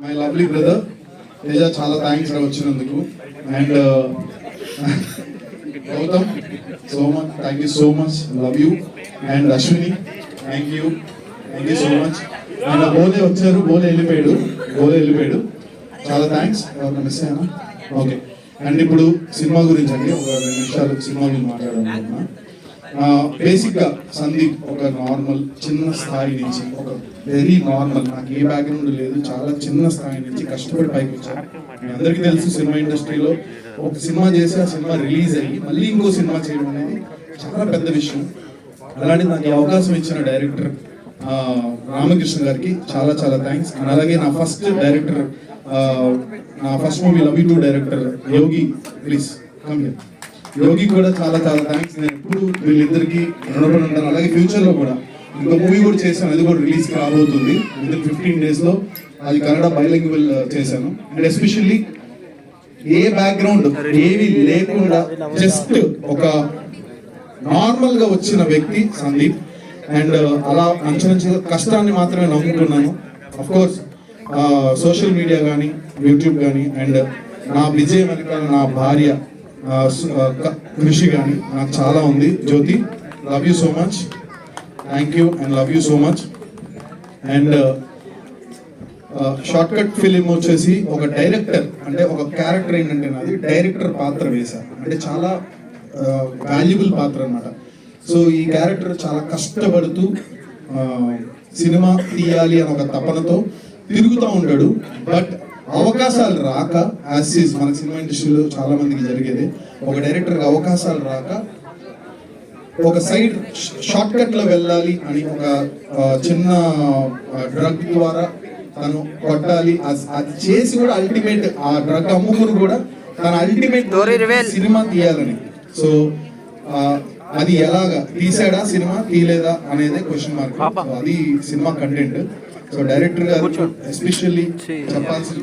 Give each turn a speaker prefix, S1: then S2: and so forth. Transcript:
S1: My lovely brother Teja, చాలా thanks వచ్చినందుకు. And Gautam so much, thank you so much, love you. And Ashwini, thank you so much. And Bole వచ్చారు, బోలే వెళ్ళిపోయాడు. చాలా thanks. ఎవరైనా miss అయ్యానా? ఓకే. అండ్ ఇప్పుడు సినిమా గురించి అండి, ఒక 2 నిమిషాలు సినిమా గురించి మాట్లాడాలనుకుంటున్నా. బేసిక్గా సందీప్ ఒక నార్మల్ చిన్న స్థాయి నుంచి, ఒక వెరీ నార్మల్, నాకు ఏ బ్యాక్గ్రౌండ్ లేదు, చాలా చిన్న స్థాయి నుంచి కష్టపడి పైకి వచ్చాను. మీ అందరికీ తెలుసు, సినిమా ఇండస్ట్రీలో ఒక సినిమా చేసి ఆ సినిమా రిలీజ్ అయ్యి మళ్ళీ ఇంకో సినిమా చేయడం అనేది చాలా పెద్ద విషయం. అలాంటి నాకు ఈ అవకాశం ఇచ్చిన డైరెక్టర్ రామకృష్ణ గారికి చాలా చాలా థ్యాంక్స్. అండ్ అలాగే నా ఫస్ట్ డైరెక్టర్, నా first movie love you too director Yogi, please come here. Yogi కూడా చాలా చాలా థ్యాంక్స్. నేను ఎప్పుడు వీళ్ళిద్దరికి రుణపడి ఉంటాను. అలాగే ఫ్యూచర్లో కూడా ఇంకో మూవీ కూడా చేశాను, అది కూడా రిలీజ్కి రాబోతుంది వితిన్ 15 daysలో. అది కన్నడ బైలింగ్వల్ చేశాను. అండ్ ఎస్పెషల్లీ ఏ బ్యాక్గ్రౌండ్ ఏవి లేకుండా జస్ట్ ఒక నార్మల్గా వచ్చిన వ్యక్తి సందీప్. అండ్ అలా అంచులంచుగా కష్టాన్ని మాత్రమే నమ్ముకున్నాను. అఫ్కోర్స్ సోషల్ మీడియా కానీ యూట్యూబ్ కానీ అండ్ నా విజయం వెనకాల నా భార్య కృషి కానీ నాకు చాలా ఉంది. Jyothi, love you so much, thank you and love you so much. And short cut film వచ్చేసి ఒక డైరెక్టర్ అంటే ఒక క్యారెక్టర్ ఏంటంటే నాది డైరెక్టర్ పాత్ర వేశాను, అంటే చాలా వాల్యుబుల్ పాత్ర అనమాట. సో ఈ క్యారెక్టర్ చాలా కష్టపడుతూ సినిమా తీయాలి అని ఒక తపనతో తిరుగుతూ ఉంటాడు. బట్ అవకాశాలు రాక, యాజ్ ఈజ్ మన సినిమా ఇండస్ట్రీలో చాలా మందికి జరిగేది, ఒక డైరెక్టర్కి అవకాశాలు రాక ఒక సైడ్ షార్ట్ కట్ లో వెళ్ళాలి అని ఒక చిన్న డ్రగ్ ద్వారా తను కొట్టాలి, అది చేసి కూడా అల్టిమేట్ ఆ డ్రగ్ అమ్ముకుని కూడా తన అల్టిమేట్ సినిమా తీయాలని. సో అది ఎలాగా తీసాడా, సినిమా తీయలేదా అనేది క్వశ్చన్ మార్క్. అది సినిమా కంటెంట్. సో డైరెక్టర్ గారు ఎస్పెషల్లీ చెప్పాల్సిన